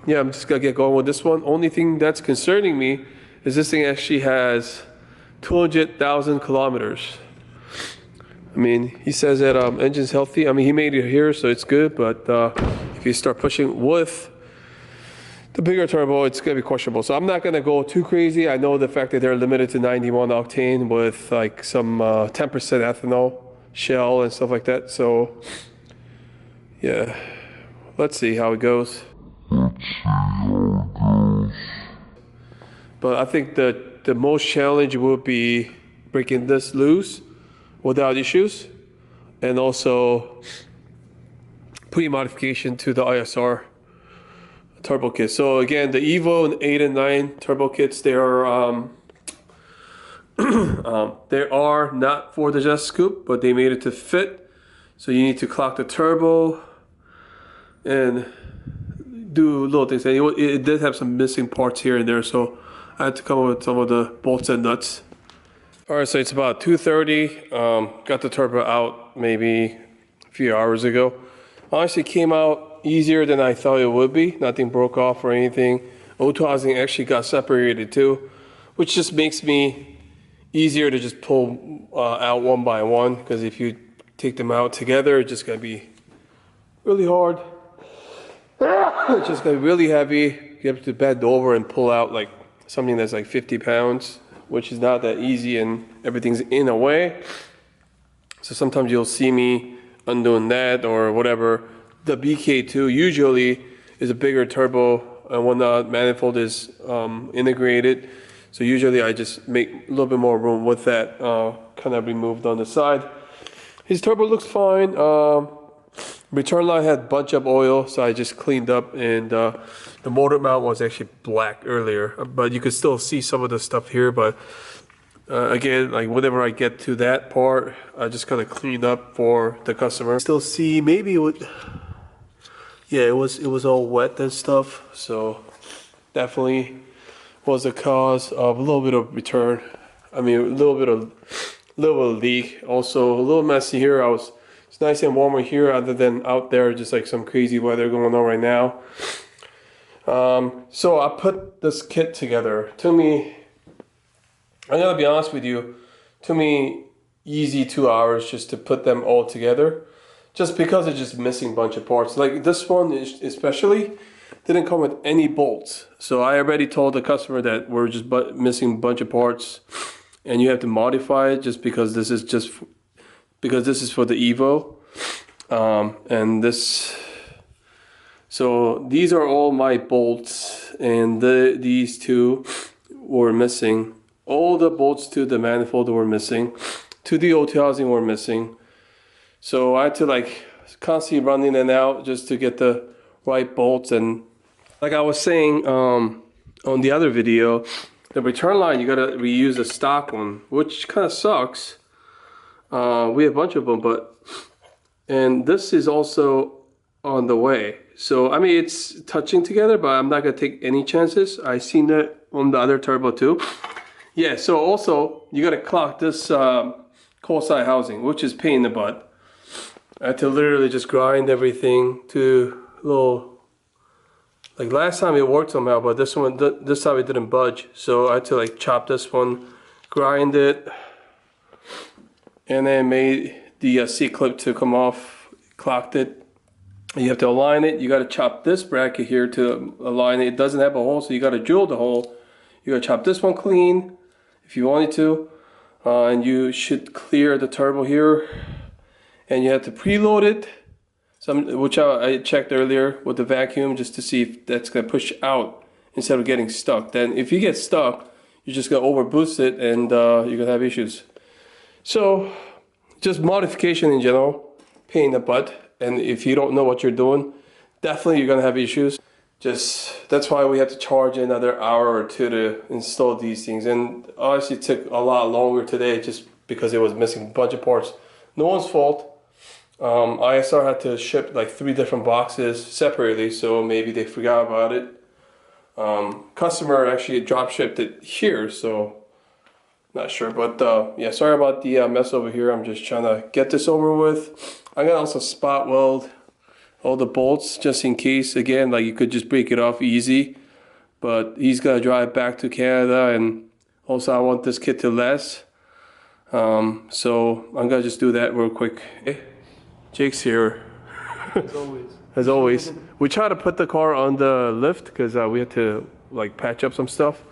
yeah, I'm just gonna get going with this one. Only thing that's concerning me is this thing actually has 200,000 kilometers. I mean, he says that engine's healthy. I mean, he made it here, so it's good. But if you start pushing with the bigger turbo, it's gonna be questionable. So I'm not gonna go too crazy. I know the fact that they're limited to 91 octane with like some 10% ethanol shell and stuff like that. So yeah, let's see how it goes. But I think that the most challenge will be breaking this loose without issues, and also putting modification to the ISR turbo kit. So again, the Evo and 8 and 9 turbo kits, they are they are not for the GenCoupe, but they made it to fit. So you need to clock the turbo and do little things. And it did have some missing parts here and there, so I had to come up with some of the bolts and nuts. All right, so it's about 2:30. Got the turbo out maybe a few hours ago. Honestly, it came out easier than I thought it would be. Nothing broke off or anything. O2 housing actually got separated too, which just makes me easier to just pull out one by one, because if you take them out together, it's just gonna be really hard. It's just gonna be really heavy. You have to bend over and pull out like something that's like 50 pounds, which is not that easy, and everything's in a way. So sometimes you'll see me undoing that or whatever. The BK2 usually is a bigger turbo, and when the manifold is integrated, so usually I just make a little bit more room with that kind of removed on the side. His turbo looks fine. Return line had a bunch of oil, so I just cleaned up, and the motor mount was actually black earlier, but you could still see some of the stuff here. But again, like whenever I get to that part, I just kind of cleaned up for the customer. Still see maybe it would, yeah, it was all wet and stuff, so definitely was the cause of a little bit of return. I mean, a little bit of leak. Also a little messy here. It's nice and warmer here, other than out there, just like some crazy weather going on right now. So I put this kit together. To me, I'm gonna be honest with you, to me, easy 2 hours just to put them all together, just because it's just missing a bunch of parts. Like this one especially didn't come with any bolts. So I already told the customer that we're just missing a bunch of parts, and you have to modify it just because this is for the Evo, and this. So these are all my bolts, and these two were missing. All the bolts to the manifold were missing, to the O2 housing were missing. So I had to like constantly run in and out just to get the right bolts. And like I was saying on the other video, the return line, you gotta reuse a stock one, which kind of sucks. We have a bunch of them, and this is also on the way. So I mean, it's touching together, but I'm not gonna take any chances. I seen that on the other turbo too. Yeah, so also you gotta clock this cold side housing, which is pain in the butt. I had to literally just grind everything to little, like last time it worked somehow, but this time it didn't budge. So I had to like chop this one, grind it, and then made the C-clip to come off, clocked it. You have to align it. You got to chop this bracket here to align it. It doesn't have a hole, so you got to drill the hole. You got to chop this one clean if you wanted to, and you should clear the turbo here. And you have to preload it, which I checked earlier with the vacuum, just to see if that's going to push out instead of getting stuck. Then if you get stuck, you're just going to overboost it, and you're going to have issues. So just modification in general, pain in the butt. And if you don't know what you're doing, definitely you're going to have issues. That's why we had to charge another hour or two to install these things. And honestly, it took a lot longer today just because it was missing a bunch of parts. No one's fault. ISR had to ship like 3 different boxes separately, so maybe they forgot about it. Customer actually drop shipped it here, so not sure. But yeah, sorry about the mess over here. I'm just trying to get this over with. I'm gonna also spot weld all the bolts just in case. Again, like you could just break it off easy, but he's gonna drive back to Canada, and also I want this kit to last. So I'm gonna just do that real quick. Hey, Jake's here. As always. As always. We tried to put the car on the lift because we had to like patch up some stuff.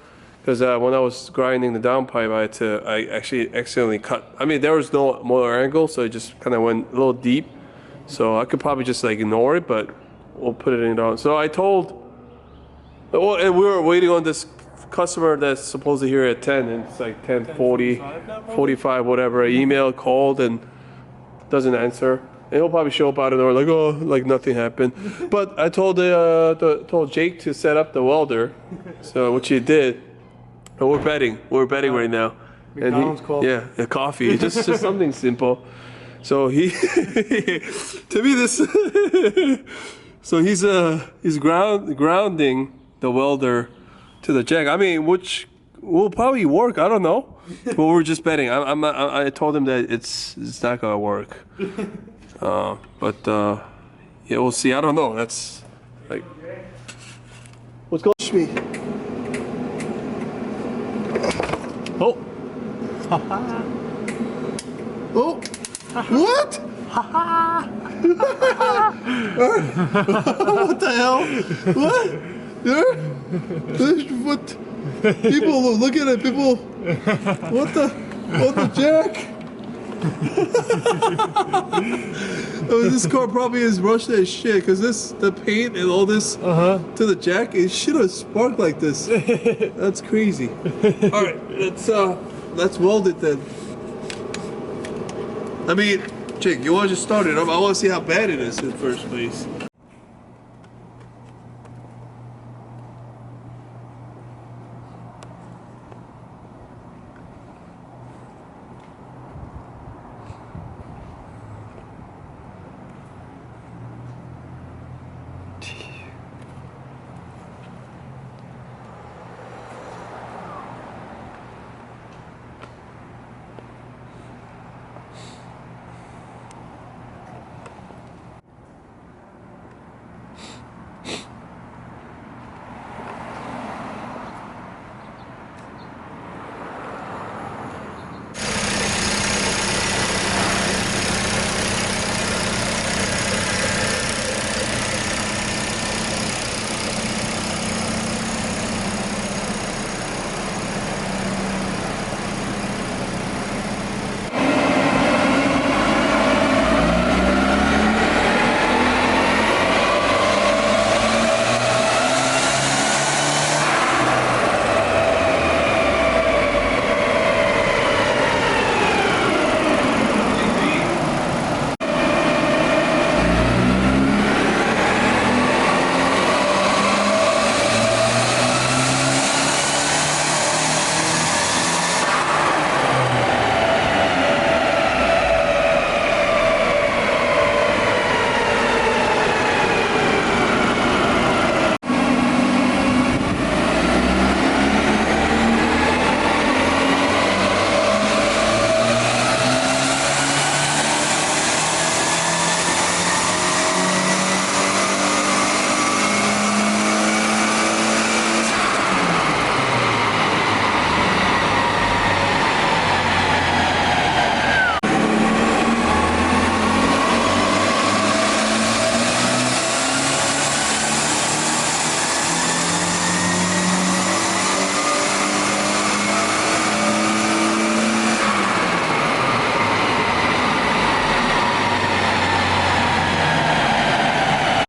Because when I was grinding the downpipe, I actually accidentally cut. I mean, there was no motor angle, so it just kind of went a little deep. So I could probably just like ignore it, but we'll put it in on. So I told, well, and we were waiting on this customer that's supposed to hear at 10, and it's like 10:40, 45, whatever. I emailed, called, and doesn't answer. And he'll probably show up out of nowhere like, oh, like nothing happened. But I told told Jake to set up the welder, so which he did. And we're betting right now. McDonald's coffee. Yeah, a coffee, just something simple. So he, to me this, so he's grounding the welder to the jack. I mean, which will probably work. I don't know, but we're just betting. I told him that it's not gonna work. But yeah, we'll see. I don't know. That's like, what's going on? Me. Oh. Oh. What? What the hell? What? What? People look at it. People. What the jack? Oh, this car probably is rushed as shit because the paint and all this to the jack, it should have sparked like this. That's crazy. All right, let's weld it then. I mean, Jake, you want to just start it up? I want to see how bad it is in the first place.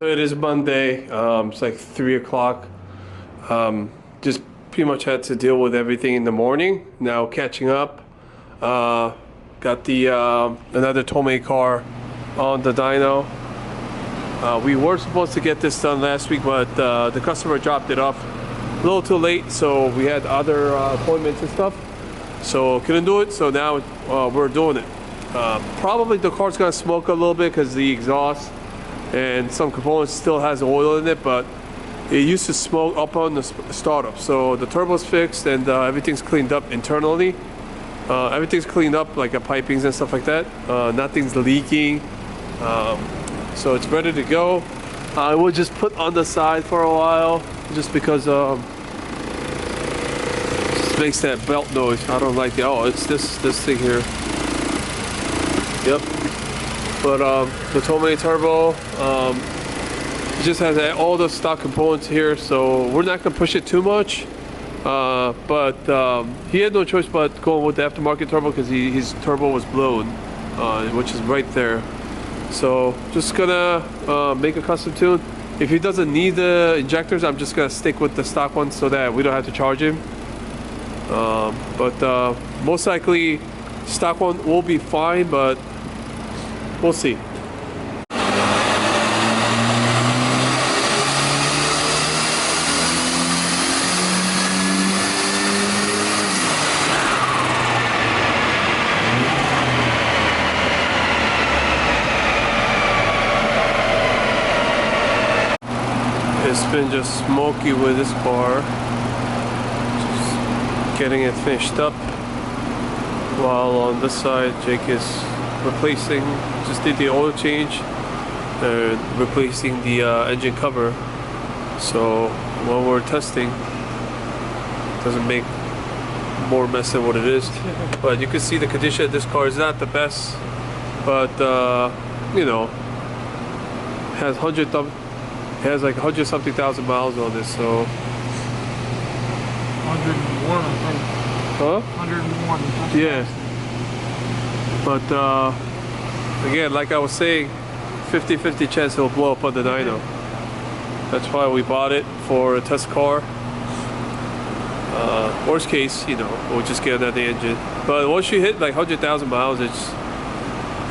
It is Monday. It's like 3 o'clock. Just pretty much had to deal with everything in the morning. Now catching up. Got the another Tomei car on the dyno. We were supposed to get this done last week, but the customer dropped it off a little too late, so we had other appointments and stuff, so couldn't do it. So now we're doing it. Probably the car's gonna smoke a little bit because the exhaust and some components still has oil in it, but it used to smoke up on the startup. So the turbo's fixed and everything's cleaned up internally. Everything's cleaned up, like the pipings and stuff like that. Nothing's leaking. so it's ready to go. I will just put on the side for a while, just because just makes that belt noise. I don't like it. Oh, it's this thing here. Yep. But the Tomei turbo, it just has all the stock components here, so we're not gonna push it too much. But he had no choice but going with the aftermarket turbo because his turbo was blown, which is right there. So just gonna make a custom tune. If he doesn't need the injectors, I'm just gonna stick with the stock ones so that we don't have to charge him. But most likely stock one will be fine, but we'll see. It's been just smoky with this car, just getting it finished up, while on this side Jake is replacing, just did the oil change and replacing the engine cover, so while we're testing it doesn't make more mess than what it is. But you can see the condition of this car is not the best, but you know, has it has like 100 something thousand miles on this, so 101, I think. huh? 101. Yeah. But again, like I was saying, 50-50 chance he'll blow up on the dyno. That's why we bought it for a test car. Worst case, you know, we'll just get another engine. But once you hit like 100,000 miles, you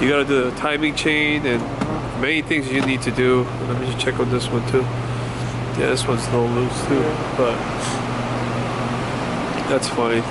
gotta do the timing chain and many things you need to do. Let me just check on this one too. Yeah, this one's a little loose too, but that's fine.